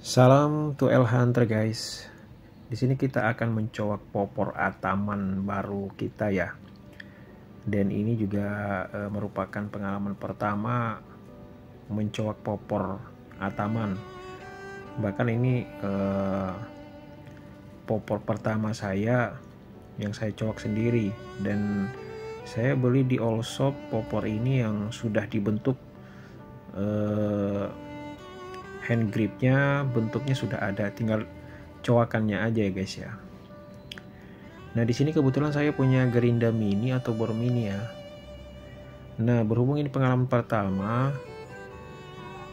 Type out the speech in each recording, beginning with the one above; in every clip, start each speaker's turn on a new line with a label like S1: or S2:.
S1: Salam to L Hunter guys. Di sini kita akan mencoak popor ataman baru kita ya. Dan ini juga merupakan pengalaman pertama mencoak popor ataman. Bahkan ini popor pertama saya yang saya coak sendiri, dan saya beli di all shop popor ini yang sudah dibentuk hand gripnya, bentuknya sudah ada, tinggal coakannya aja ya guys ya. Nah di sini kebetulan saya punya gerinda mini atau bor mini ya. Nah berhubung ini pengalaman pertama,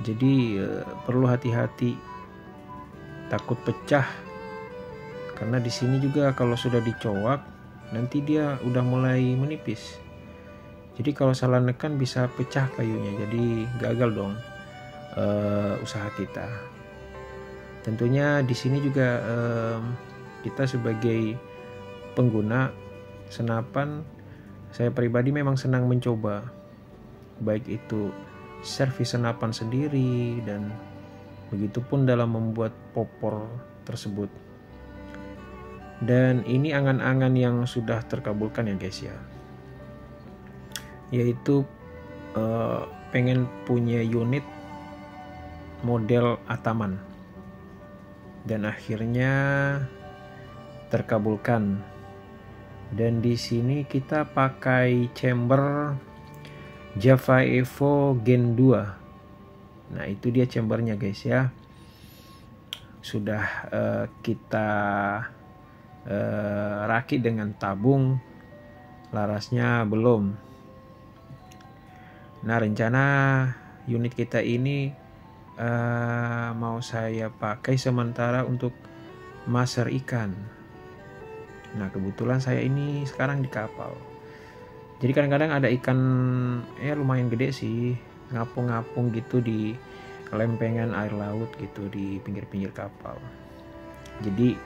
S1: jadi perlu hati-hati, takut pecah. Karena di sini juga kalau sudah dicoak nanti dia udah mulai menipis. Jadi kalau salah nekan bisa pecah kayunya, jadi gagal dong usaha kita. Tentunya di sini juga kita sebagai pengguna senapan, saya pribadi memang senang mencoba, baik itu servis senapan sendiri dan begitupun dalam membuat popor tersebut. Dan ini angan-angan yang sudah terkabulkan ya guys ya, yaitu pengen punya unit model ataman, dan akhirnya terkabulkan. Dan di sini kita pakai chamber Java Evo Gen 2. Nah itu dia chambernya guys ya, sudah kita rakit dengan tabung, larasnya belum. Nah rencana unit kita ini mau saya pakai sementara untuk maser ikan. Nah kebetulan saya ini sekarang di kapal, jadi kadang-kadang ada ikan ya lumayan gede sih, ngapung-ngapung gitu di lempengan air laut gitu di pinggir-pinggir kapal. Jadi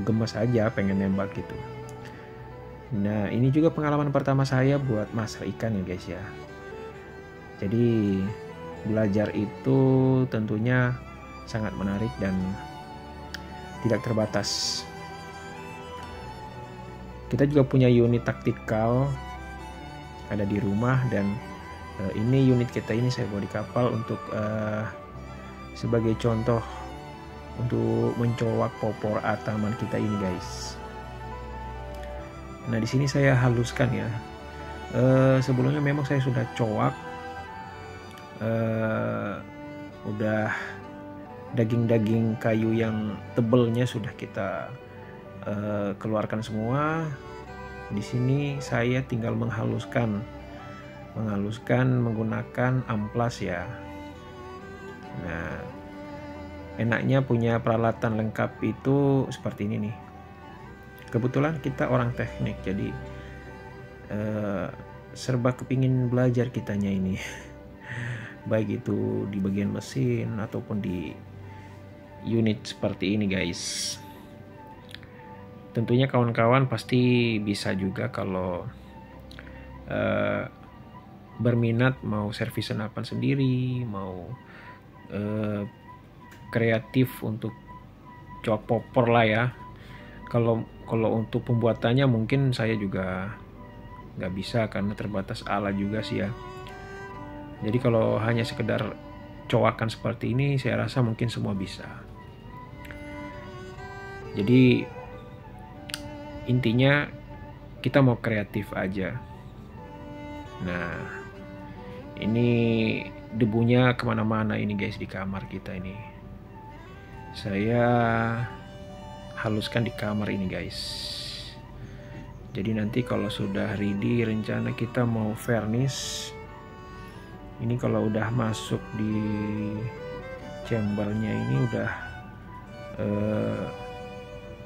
S1: gemes aja pengen nembak gitu. Nah ini juga pengalaman pertama saya buat maser ikan ya guys ya. Jadi belajar itu tentunya sangat menarik dan tidak terbatas. Kita juga punya unit taktikal ada di rumah, dan ini unit kita ini saya bawa di kapal untuk sebagai contoh untuk mencoak popor ataman kita ini guys. Nah di sini saya haluskan ya. Sebelumnya memang saya sudah coak, udah daging-daging kayu yang tebalnya sudah kita keluarkan semua. Di sini saya tinggal menghaluskan menggunakan amplas ya. Nah enaknya punya peralatan lengkap itu seperti ini nih. Kebetulan kita orang teknik, jadi serba kepingin belajar kitanya ini, baik itu di bagian mesin ataupun di unit seperti ini guys. Tentunya kawan-kawan pasti bisa juga kalau berminat mau servis senapan sendiri, mau kreatif untuk coak popor lah ya. Kalau untuk pembuatannya mungkin saya juga nggak bisa karena terbatas alat juga sih ya. Jadi kalau hanya sekedar coakan seperti ini saya rasa mungkin semua bisa. Jadi intinya kita mau kreatif aja. Nah ini debunya kemana-mana ini guys di kamar kita ini. Saya haluskan di kamar ini guys. Jadi nanti kalau sudah ready, rencana kita mau varnish. Ini kalau udah masuk di chambernya ini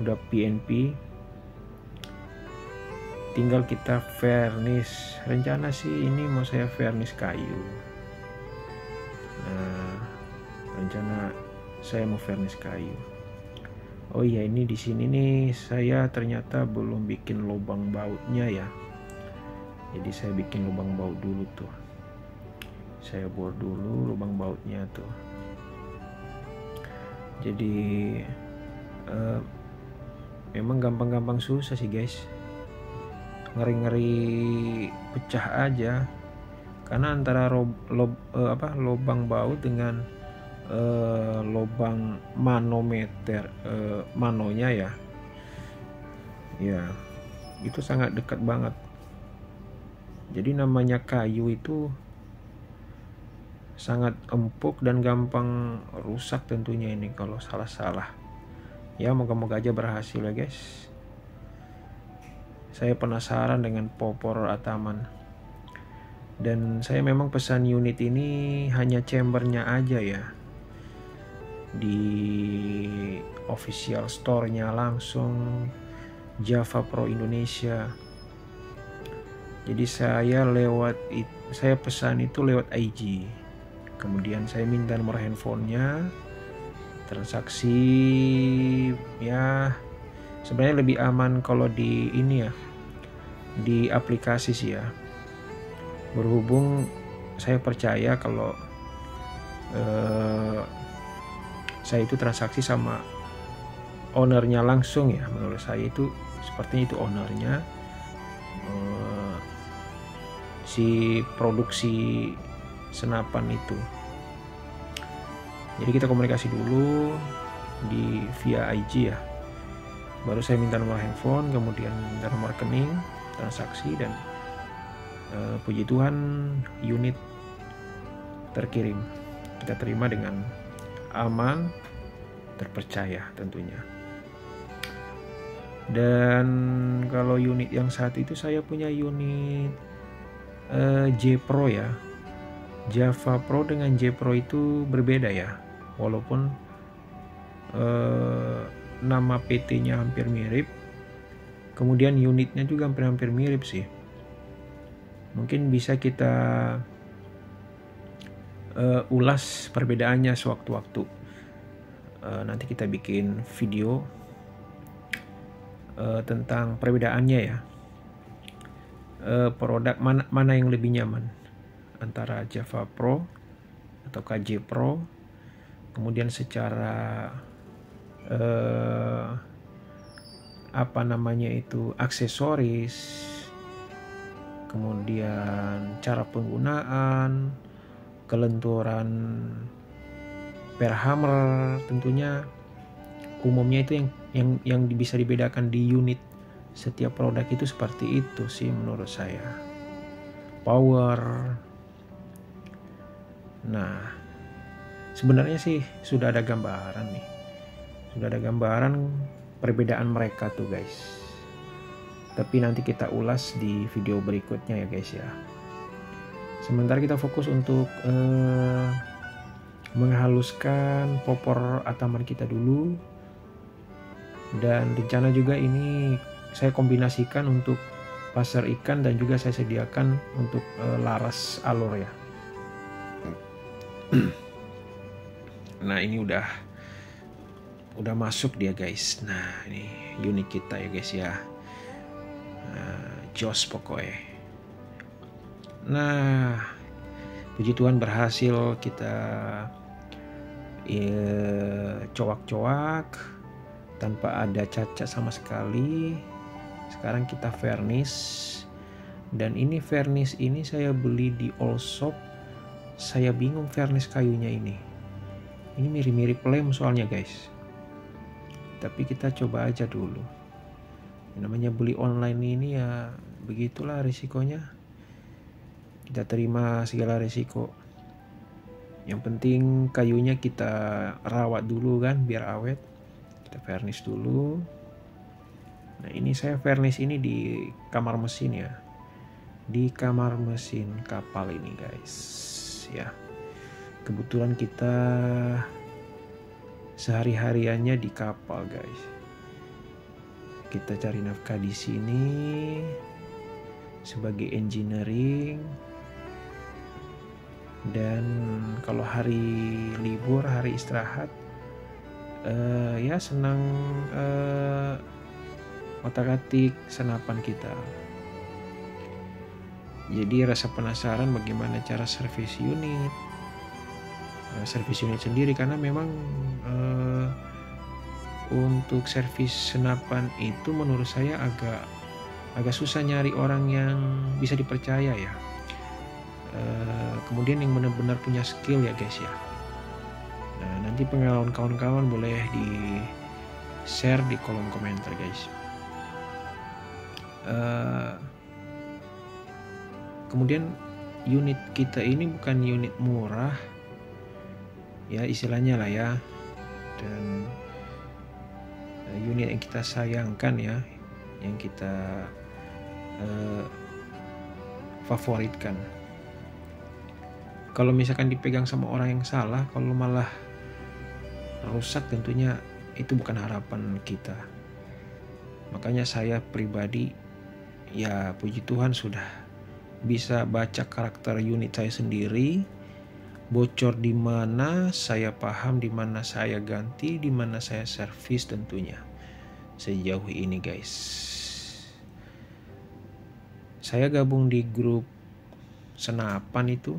S1: udah PNP, tinggal kita varnish. Rencana sih ini mau saya varnish kayu. Nah rencana saya mau varnish kayu. Oh iya, ini di sini nih saya ternyata belum bikin lubang bautnya ya. Jadi saya bikin lubang baut dulu tuh. Saya bor dulu lubang bautnya tuh. Jadi memang gampang-gampang susah sih guys, ngeri-ngeri pecah aja, karena antara lubang baut dengan lubang manometer manonya ya itu sangat dekat banget. Jadi namanya kayu itu sangat empuk dan gampang rusak tentunya ini kalau salah-salah. Ya moga-moga aja berhasil ya guys. Saya penasaran dengan popor Ataman. Dan saya memang pesan unit ini hanya chambernya aja ya, di official store-nya langsung Java Pro Indonesia. Jadi saya pesan itu lewat IG. Kemudian saya minta nomor handphonenya, transaksi ya sebenarnya lebih aman kalau di ini ya, di aplikasi sih ya. Berhubung saya percaya kalau saya itu transaksi sama ownernya langsung ya, menurut saya itu sepertinya itu ownernya, si produksi senapan itu. Jadi kita komunikasi dulu via IG ya, baru saya minta nomor handphone, kemudian minta nomor rekening transaksi, dan puji Tuhan unit terkirim, kita terima dengan aman, terpercaya tentunya. Dan kalau unit yang saat itu saya punya unit J Pro ya. Java Pro dengan J Pro itu berbeda ya, walaupun nama PT-nya hampir mirip, kemudian unitnya juga hampir mirip sih. Mungkin bisa kita ulas perbedaannya sewaktu-waktu. Nanti kita bikin video tentang perbedaannya ya, produk mana yang lebih nyaman antara Java Pro atau KJ Pro, kemudian secara aksesoris, kemudian cara penggunaan, kelenturan per hammer, tentunya umumnya itu yang bisa dibedakan di unit setiap produk itu seperti itu sih menurut saya. Power. Nah, sebenarnya sih sudah ada gambaran nih. Sudah ada gambaran perbedaan mereka tuh guys. Tapi nanti kita ulas di video berikutnya ya guys ya. Sementara kita fokus untuk menghaluskan popor Ataman kita dulu. Dan rencana juga ini saya kombinasikan untuk pasar ikan, dan juga saya sediakan untuk laras alur ya. Nah ini udah masuk dia guys. Nah ini unit kita ya guys ya. Jos pokoknya. Nah puji Tuhan berhasil kita coak-coak tanpa ada cacat sama sekali. Sekarang kita varnish, dan ini varnish ini saya beli di all shop. Saya bingung varnish kayunya ini mirip-mirip lem soalnya guys, tapi kita coba aja dulu. Namanya beli online ini ya begitulah risikonya, kita terima segala risiko. Yang penting kayunya kita rawat dulu kan biar awet. Kita varnish dulu. Nah ini saya varnish ini di kamar mesin ya, di kamar mesin kapal ini guys ya. Kebetulan kita sehari-hariannya di kapal guys. Kita cari nafkah di sini sebagai engineering. Dan kalau hari libur, hari istirahat, ya senang otak-atik senapan kita. Jadi rasa penasaran bagaimana cara servis unit, servis unit sendiri, karena memang untuk servis senapan itu menurut saya agak susah nyari orang yang bisa dipercaya ya. Kemudian yang benar-benar punya skill ya guys ya. Nah, nanti pengalaman kawan-kawan boleh di share di kolom komentar guys. Kemudian unit kita ini bukan unit murah ya istilahnya lah ya, dan unit yang kita sayangkan ya, yang kita favoritkan. Kalau misalkan dipegang sama orang yang salah, kalau malah rusak, tentunya itu bukan harapan kita. Makanya saya pribadi ya puji Tuhan sudah bisa baca karakter unit saya sendiri, bocor di mana saya paham, di mana saya ganti, di mana saya servis tentunya sejauh ini guys. Saya gabung di grup senapan itu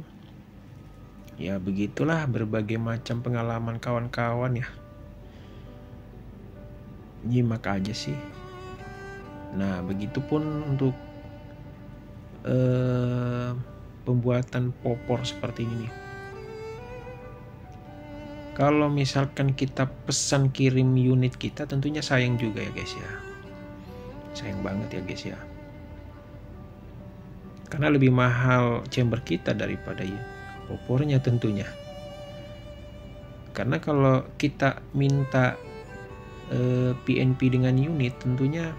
S1: ya, begitulah berbagai macam pengalaman kawan-kawan ya, nyimak aja sih. Nah, begitupun untuk pembuatan popor seperti ini nih. Kalau misalkan kita pesan kirim unit kita, tentunya sayang juga ya guys ya, sayang banget ya guys ya, karena lebih mahal chamber kita daripada popornya tentunya. Karena kalau kita minta PNP dengan unit, tentunya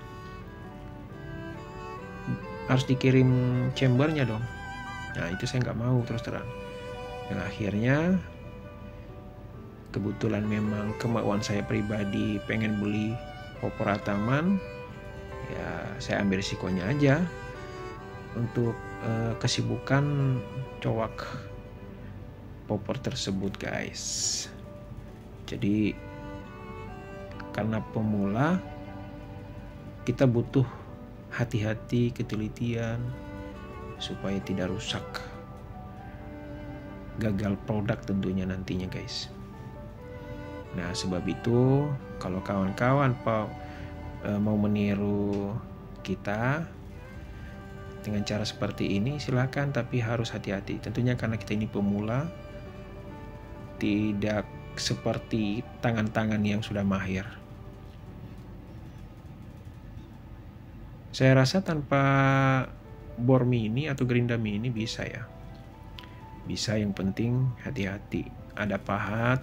S1: harus dikirim chambernya dong. Nah, itu saya nggak mau terus terang. Dan akhirnya kebetulan memang kemauan saya pribadi pengen beli popor Ataman, ya saya ambil risikonya aja untuk kesibukan cowak popor tersebut guys. Jadi karena pemula, kita butuh hati-hati, ketelitian supaya tidak rusak, gagal produk tentunya nantinya guys. Nah, sebab itu kalau kawan-kawan mau meniru kita dengan cara seperti ini, silakan, tapi harus hati-hati tentunya, karena kita ini pemula, tidak seperti tangan-tangan yang sudah mahir. Saya rasa tanpa bor mini atau gerinda mini bisa ya. Bisa, yang penting hati-hati. Ada pahat,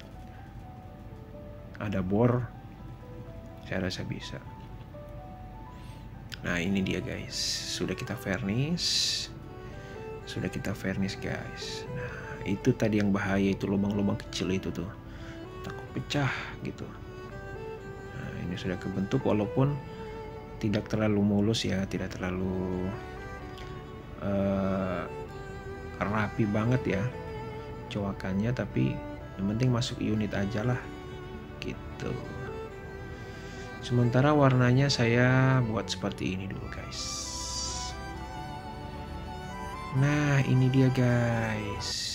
S1: ada bor, saya rasa bisa. Nah, ini dia guys. Sudah kita varnish guys. Nah, itu tadi yang bahaya, itu lubang-lubang kecil itu tuh. Takut pecah gitu. Nah, ini sudah kebentuk walaupun tidak terlalu mulus ya, tidak terlalu rapi banget ya cowakannya, tapi yang penting masuk unit aja lah gitu. Sementara warnanya saya buat seperti ini dulu guys. Nah, ini dia guys.